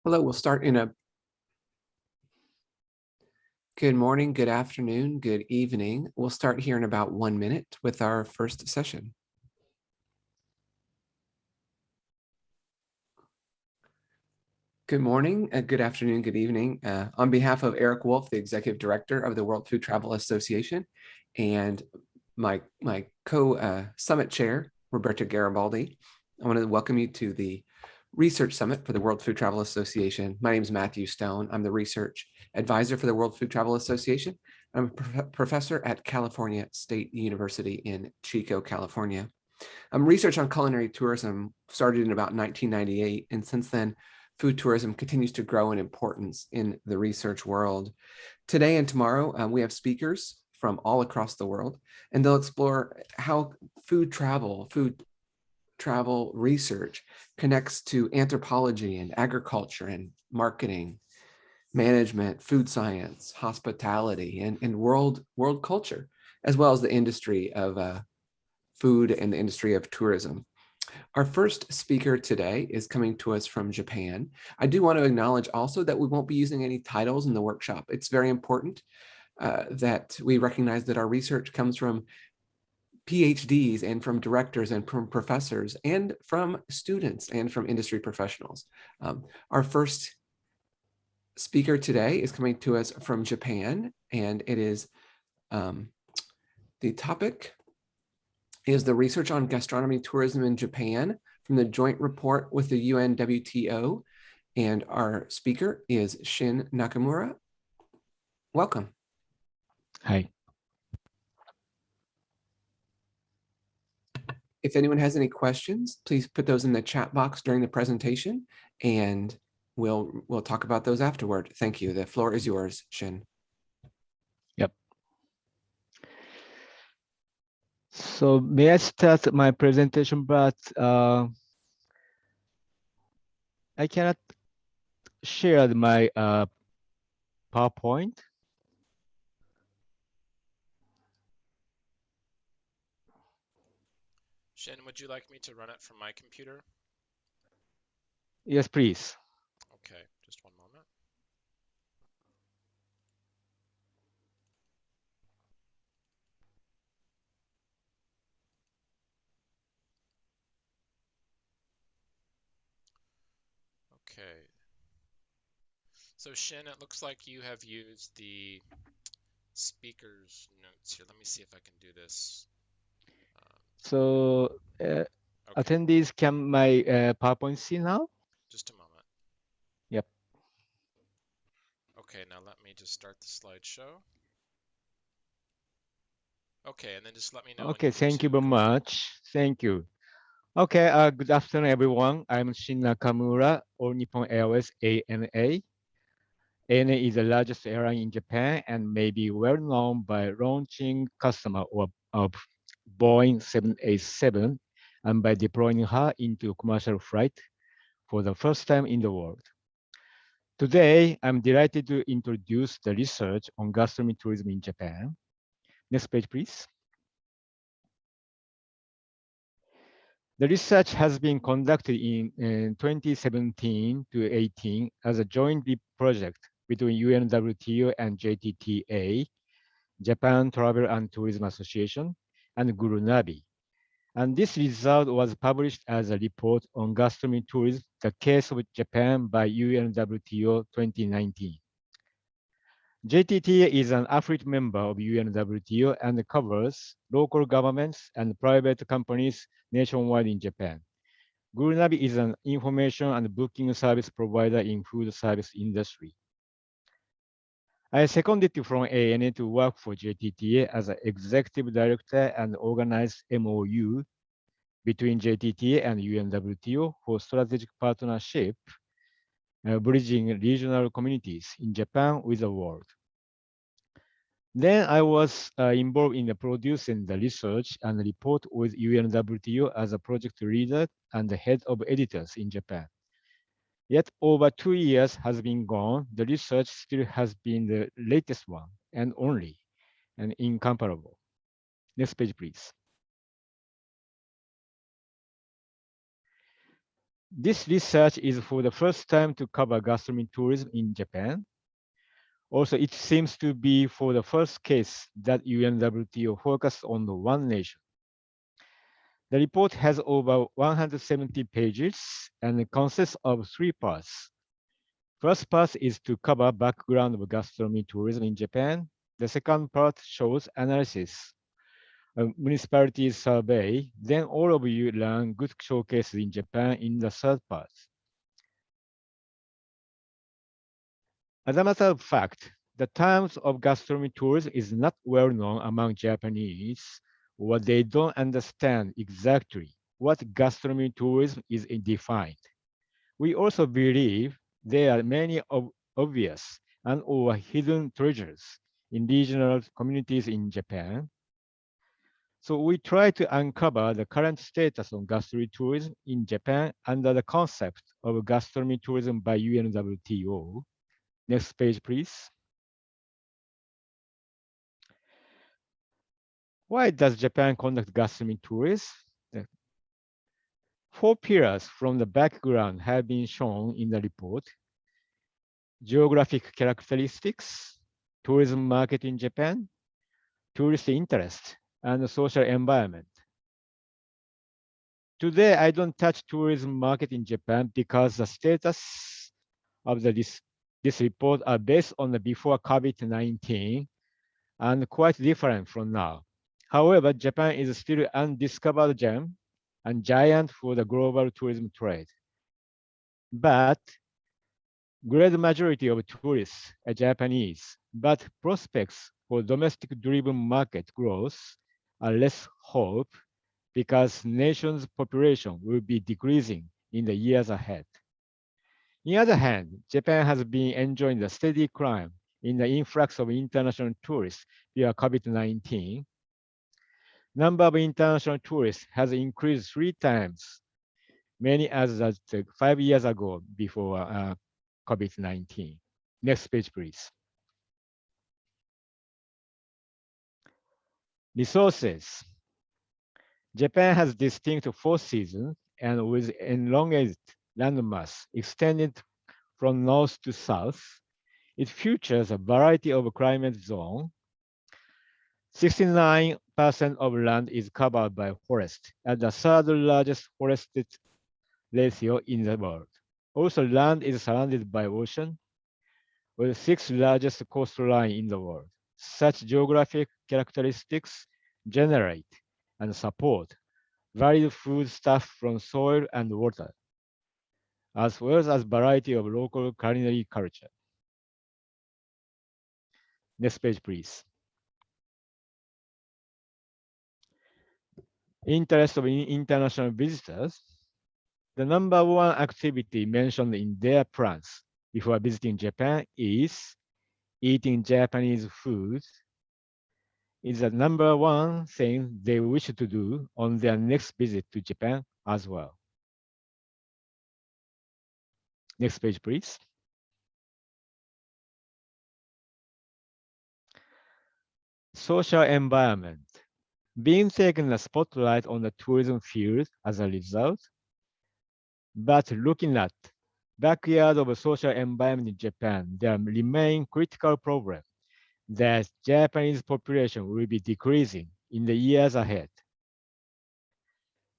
Hello, we'll start in a good morning, good afternoon, good evening. We'll start here in about 1 minute with our first session. Good morning, good afternoon, good evening. On behalf of Eric Wolf, the Executive Director of the World Food Travel Association, and my co-summit chair, Roberta Garibaldi, I want to welcome you to the Research Summit for the World Food Travel Association. My name is Matthew Stone. I'm the Research Advisor for the World Food Travel Association. I'm a professor at California State University in Chico, California. Research on culinary tourism started in about 1998, and since then, food tourism continues to grow in importance in the research world. Today and tomorrow, we have speakers from all across the world, and they'll explore how food travel research connects to anthropology and agriculture and marketing, management, food science, hospitality, and world culture, as well as the industry of food and the industry of tourism. Our first speaker today is coming to us from Japan. I do want to acknowledge also that we won't be using any titles in the workshop. It's very important that we recognize that our research comes from PhDs and from directors and from professors and from students and from industry professionals. Our first speaker today is coming to us from Japan, and it is the topic is the research on gastronomy tourism in Japan from the joint report with the UN WTO. And our speaker is Shin Nakamura. Welcome. Hi. If anyone has any questions, please put those in the chat box during the presentation, and we'll talk about those afterward. Thank you. The floor is yours, Shin. Yep. So may I start my presentation, but I cannot share my PowerPoint. Shin, would you like me to run it from my computer? Yes, please. Okay, just one moment. Okay. So Shin, it looks like you have used the speaker's notes here. Let me see if I can do this. So Okay. attendees, can my PowerPoint see now? Just a moment. Yep. Okay, now let me just start the slideshow. Okay, and then just let me know. Okay, thank you very much. Thank you. Okay, good afternoon, everyone. I'm Shin Nakamura, All Nippon Airways ANA. ANA is the largest airline in Japan and may be well known by launching customer of Boeing 787 and by deploying her into commercial flight for the first time in the world. Today, I'm delighted to introduce the research on gastronomy tourism in Japan. Next page, please. The research has been conducted in 2017 to 18 as a joint project between UNWTO and JTTA, Japan Travel and Tourism Association, and GuruNavi. And this result was published as a report on gastronomy tourism, the case of Japan by UNWTO 2019. JTTA is an affiliate member of UNWTO and covers local governments and private companies nationwide in Japan. GuruNavi is an information and booking service provider in food service industry. I seconded from ANA to work for JTTA as an executive director and organized MOU between JTTA and UNWTO for strategic partnership, bridging regional communities in Japan with the world. Then I was involved in producing the research and report with UNWTO as a project leader and the head of editors in Japan. Yet over 2 years has been gone, the research still has been the latest one and only and incomparable. Next page, please. This research is for the first time to cover gastronomy tourism in Japan. Also, it seems to be for the first case that UNWTO focused on the one nation. The report has over 170 pages and it consists of three parts. First part is to cover background of gastronomy tourism in Japan. The second part shows analysis of municipalities survey. Then all of you learn good showcases in Japan in the third part. As a matter of fact, the terms of gastronomy tourism is not well known among Japanese, or they don't understand exactly what gastronomy tourism is defined. We also believe there are many obvious and or hidden treasures in regional communities in Japan. So we try to uncover the current status of gastronomy tourism in Japan under the concept of gastronomy tourism by UNWTO. Next page, please. Why does Japan conduct gastronomy tourism? The four pillars from the background have been shown in the report. Geographic characteristics, tourism market in Japan, tourist interest, and the social environment. Today, I don't touch tourism market in Japan because the status of this report are based on the before COVID-19 and quite different from now. However, Japan is still undiscovered gem and giant for the global tourism trade. But great majority of tourists are Japanese, but prospects for domestic-driven market growth are less hope because nation's population will be decreasing in the years ahead. On the other hand, Japan has been enjoying the steady climb in the influx of international tourists via COVID-19. Number of international tourists has increased 3 times, many as 5 years ago before COVID-19. Next page, please. Resources. Japan has distinct four seasons and with elongated landmass extended from north to south. It features a variety of climate zones. 69% of land is covered by forest, at the third largest forested ratio in the world. Also, land is surrounded by ocean, with the sixth largest coastline in the world. Such geographic characteristics generate and support varied food stuff from soil and water, as well as variety of local culinary culture. Next page, please. Interest of international visitors. The number one activity mentioned in their plans before visiting Japan is eating Japanese food. Is the number one thing they wish to do on their next visit to Japan as well. Next page, please. Social environment. Being taken a spotlight on the tourism field as a result, but looking at backyard of a social environment in Japan, there remain critical problem that Japanese population will be decreasing in the years ahead.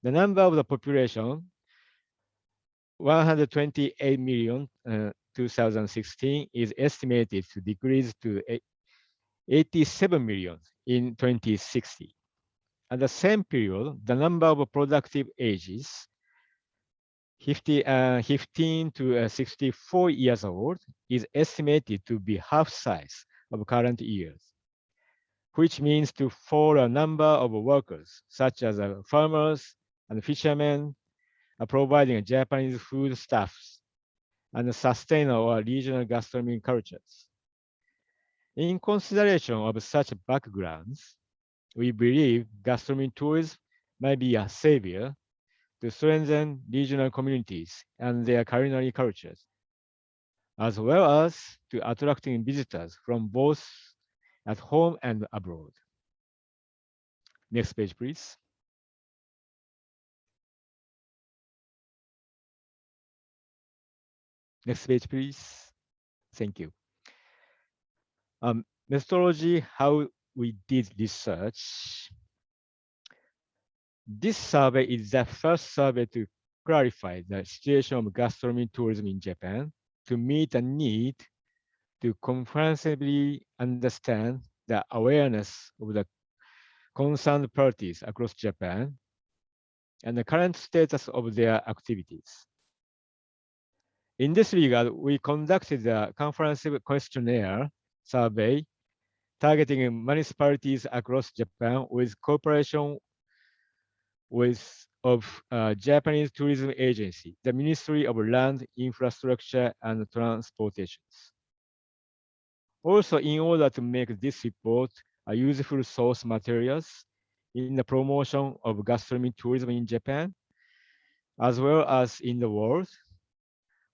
The number of the population, 128 million 2016, is estimated to decrease to 87 million in 2060. At the same period, the number of productive ages, 15 to 64 years old, is estimated to be half size of current years, which means to for a number of workers, such as farmers and fishermen, providing Japanese food stuffs and sustain our regional gastronomy cultures. In consideration of such backgrounds, we believe gastronomy tourism might be a savior to strengthen regional communities and their culinary cultures, as well as to attracting visitors from both at home and abroad. Next page, please. Next page, please. Thank you. Methodology, how we did research. This survey is the first survey to clarify the situation of gastronomy tourism in Japan to meet the need to comprehensively understand the awareness of the concerned parties across Japan and the current status of their activities. In this regard, we conducted a comprehensive questionnaire survey targeting municipalities across Japan with cooperation of Japanese Tourism Agency, the Ministry of Land, Infrastructure, and Transportations. Also, in order to make this report a useful source materials in the promotion of gastronomy tourism in Japan, as well as in the world,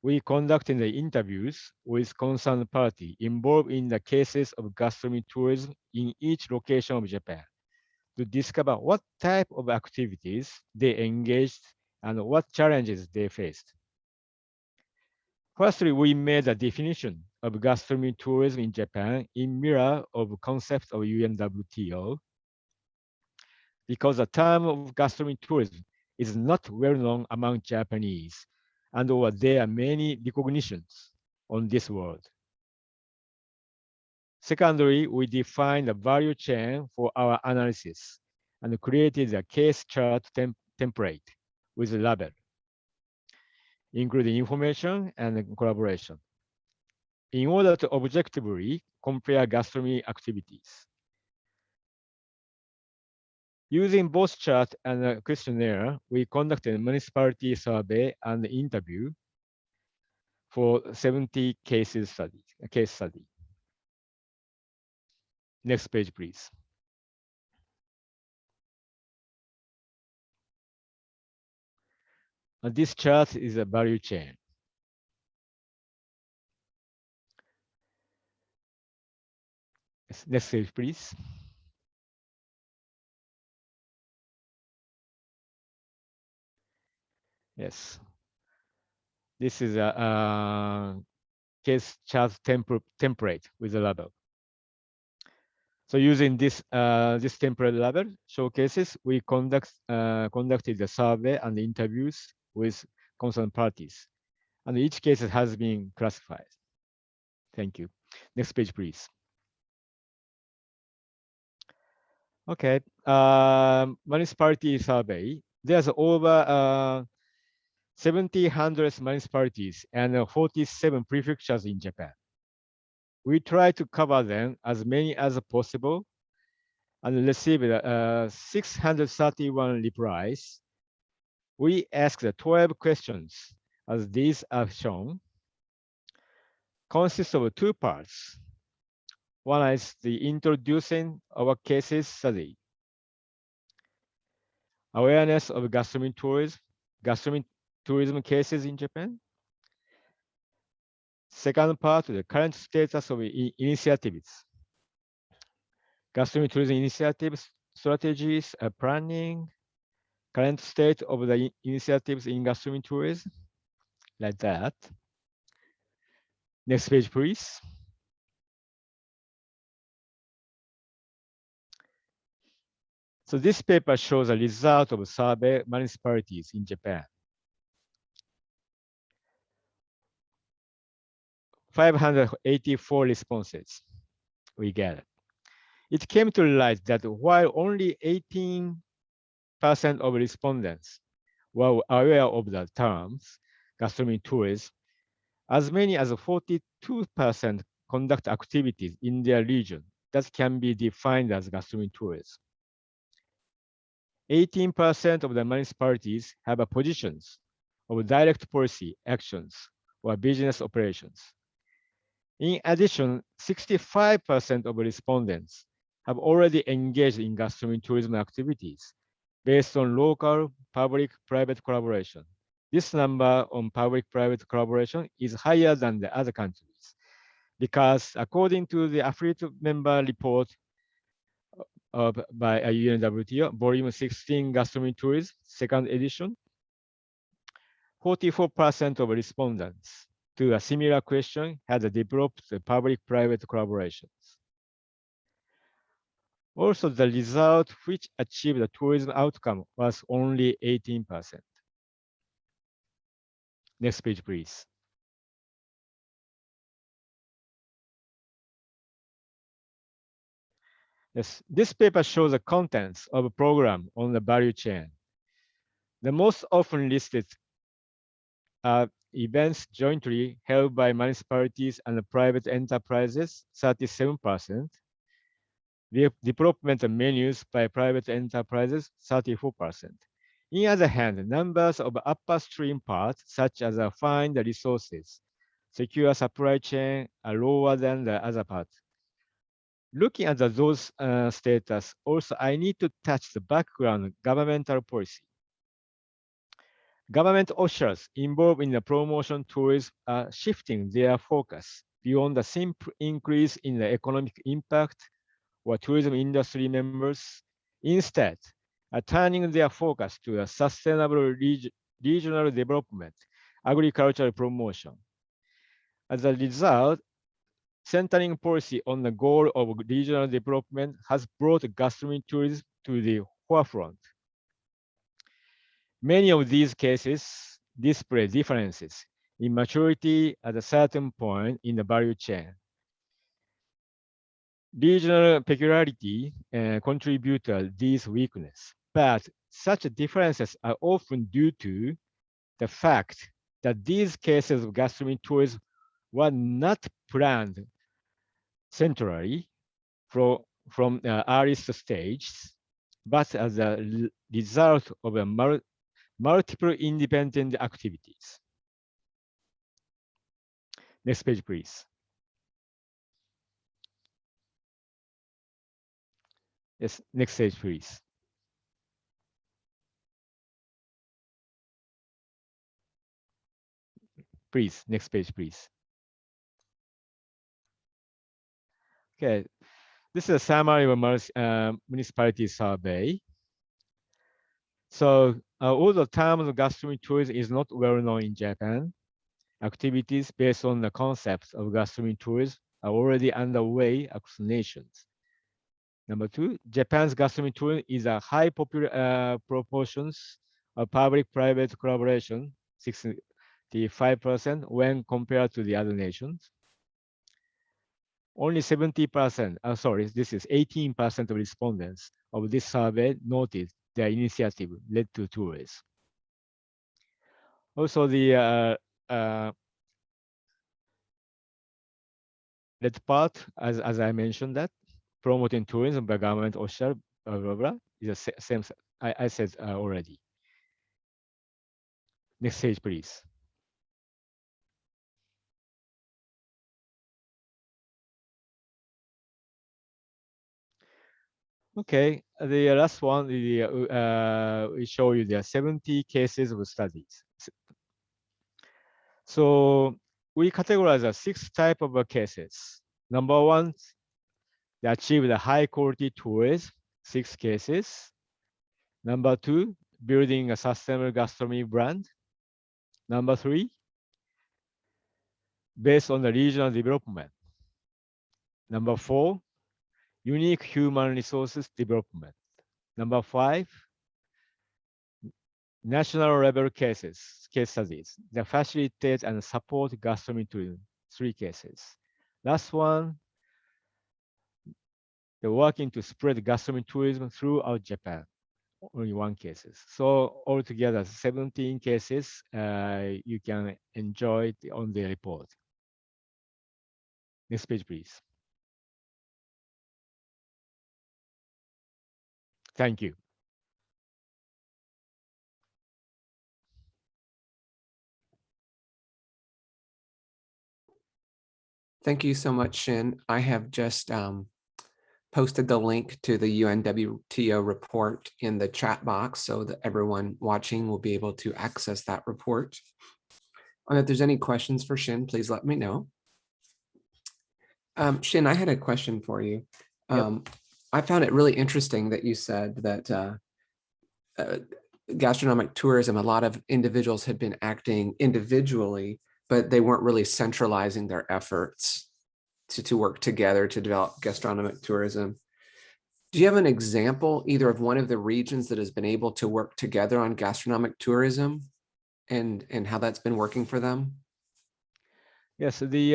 we conducted the interviews with concerned party involved in the cases of gastronomy tourism in each location of Japan to discover what type of activities they engaged and what challenges they faced. Firstly, we made a definition of gastronomy tourism in Japan in mirror of concept of UNWTO because the term of gastronomy tourism is not well known among Japanese, and there are many recognitions on this word. Secondly, we defined a value chain for our analysis and created a case chart template with a label, including information and collaboration, in order to objectively compare gastronomy activities. Using both chart and a questionnaire, we conducted a municipality survey and interview for 70 case study. Next page, please. And this chart is a value chain. Next page, please. Yes. This is a case chart template with a label. So using this template label showcases, we conducted the survey and the interviews with concerned parties, and each case has been classified. Thank you. Next page, please. Okay, municipality survey. There's over 1,700 municipalities and 47 prefectures in Japan. We try to cover them as many as possible and received 631 replies. We asked 12 questions, as these are shown, consists of two parts. One is the introducing our cases study, awareness of gastronomy tourism cases in Japan. Second part, the current status of initiatives, gastronomy tourism initiatives, strategies, planning, current state of the initiatives in gastronomy tourism, like that. Next page, please. So this paper shows a result of survey municipalities in Japan. 584 responses we get. It came to light that while only 18% of respondents were aware of the terms gastronomy tourism, as many as 42% conduct activities in their region that can be defined as gastronomy tourism. 18% of the municipalities have positions of direct policy actions or business operations. In addition, 65% of respondents have already engaged in gastronomy tourism activities based on local public-private collaboration. This number on public-private collaboration is higher than the other countries because according to the affiliate member report by UNWTO, volume 16 gastronomy tourism, second edition, 44% of respondents to a similar question has developed the public-private collaborations. Also, the result which achieved the tourism outcome was only 18%. Next page, please. Yes, this paper shows the contents of a program on the value chain. The most often listed are events jointly held by municipalities and private enterprises, 37%. The development of menus by private enterprises, 34%. On the other hand, numbers of upstream parts, such as find the resources, secure supply chain, are lower than the other parts. Looking at those status, also I need to touch the background governmental policy. Government officials involved in the promotion tourism are shifting their focus beyond the simple increase in the economic impact or tourism industry members. Instead, are turning their focus to a sustainable regional development, agricultural promotion. As a result, centering policy on the goal of regional development has brought gastronomy tourism to the forefront. Many of these cases display differences in maturity at a certain point in the value chain. Regional peculiarity contribute to these weaknesses, but such differences are often due to the fact that these cases of gastronomy tourism were not planned centrally from earliest stages, but as a result of a multiple independent activities. Next page, please. Yes, next page, please. Please, next page, please. Okay, this is a summary of a municipality survey. So although the term of gastronomy tourism is not well known in Japan, activities based on the concepts of gastronomy tourism are already underway across nations. Number two, Japan's gastronomy tourism is a high proportions of public-private collaboration, 65% when compared to the other nations. Only 70%, this is 18% of respondents of this survey noted their initiative led to tourism. Also, the that part, as I mentioned, that promoting tourism by government official, blah, blah, blah, is the same. I said already. Next page, please. Okay, the last one, we show you there are 70 cases of studies. So we categorize the 6 types of cases. Number one, they achieve the high quality tourism, 6 cases. Number 2, building a sustainable gastronomy brand. Number 3, based on the regional development. Number 4, unique human resources development. Number 5, national level case studies that facilitate and support gastronomy tourism, 3 cases. Last one, they're working to spread gastronomy tourism throughout Japan, only 1 cases. So altogether, 17 cases you can enjoy on the report. Next page, please. Thank you. Thank you so much, Shin. I have just posted the link to the UNWTO report in the chat box so that everyone watching will be able to access that report. And if there's any questions for Shin, please let me know. Shin, I had a question for you. Yep. I found it really interesting that you said that gastronomic tourism, a lot of individuals had been acting individually but they weren't really centralizing their efforts to work together to develop gastronomic tourism. Do you have an example either of one of the regions that has been able to work together on gastronomic tourism and how that's been working for them? Yes, the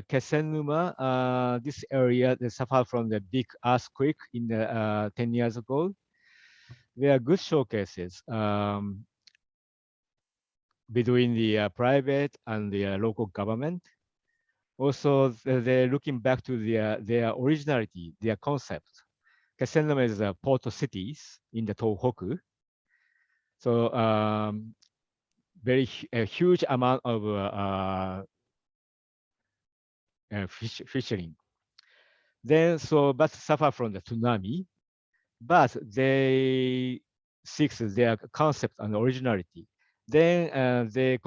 Kesenuma, this area they suffered from the big earthquake in the 10 years ago. There are good showcases between the private and the local government. Also, they're looking back to their originality, their concept. Kesenuma is port cities in the Tohoku. So a huge amount of fishing. Then, but suffer from the tsunami, but they fix their concept and originality. Then they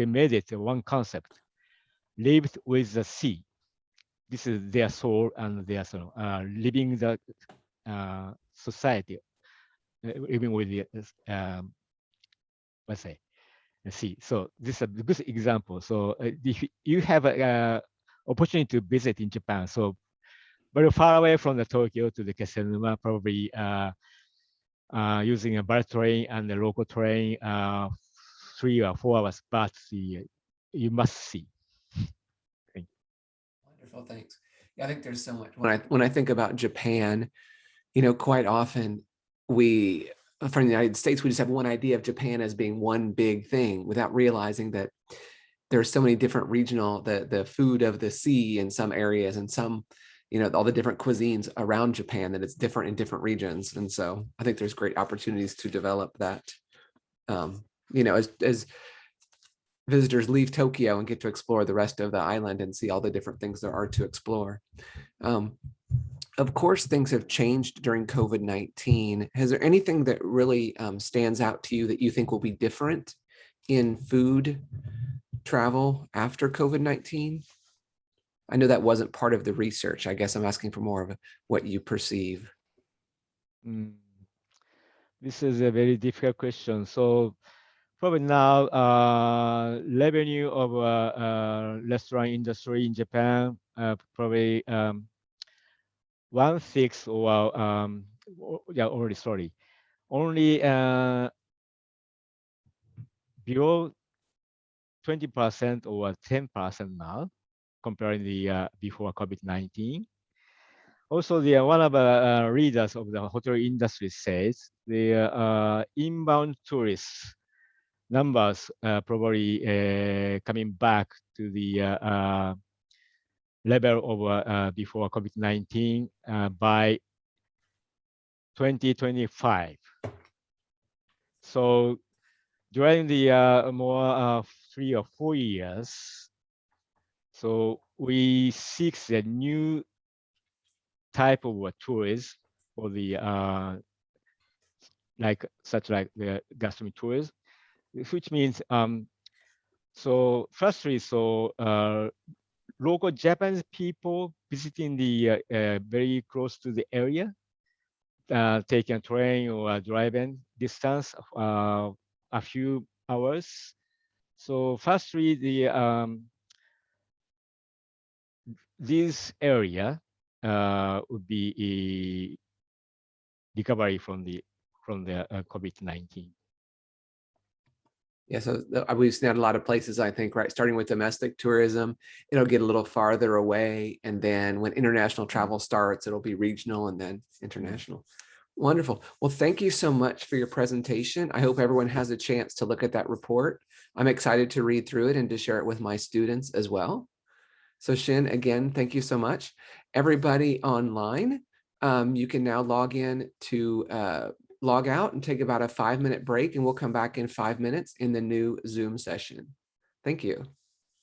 made it one concept, lived with the sea. This is their soul and their soul, living the society, living with the, let's say, the sea. So this is a good example. So if you have an opportunity to visit in Japan, so very far away from the Tokyo to the Kesenuma, probably using a bullet train and the local train, 3 or 4 hours, but you must see. Thank you. Wonderful, thanks. Yeah, I think there's so much. When I think about Japan, quite often from the United States, we just have one idea of Japan as being one big thing without realizing that there's so many different regional, the food of the sea in some areas and some, all the different cuisines around Japan, that it's different in different regions. And so I think there's great opportunities to develop that, as visitors leave Tokyo and get to explore the rest of the island and see all the different things there are to explore. Of course, things have changed during COVID-19. Has there anything that really stands out to you that you think will be different in food travel after COVID-19? I know that wasn't part of the research. I guess I'm asking for more of what you perceive. This is a very difficult question. So probably now, revenue of restaurant industry in Japan, probably 1/6 or only below 20% or 10% now, comparing the before COVID-19. Also, one of the readers of the hotel industry says the inbound tourists numbers probably coming back to the level of before COVID-19 by 2025. So during the more 3 or 4 years, so we seek the new type of tourism for the like the gastronomy tourism, which means so firstly, local Japanese people visiting the very close to the area, taking a train or driving distance a few hours. So firstly, this area would be a recovery from the COVID-19. Yeah, so we've seen that a lot of places, I think, right? Starting with domestic tourism, it'll get a little farther away. And then when international travel starts, it'll be regional and then international. Wonderful. Well, thank you so much for your presentation. I hope everyone has a chance to look at that report. I'm excited to read through it and to share it with my students as well. So Shin, again, thank you so much. Everybody online, you can now log in to log out and take about a 5-minute break, and we'll come back in 5 minutes in the new Zoom session. Thank you.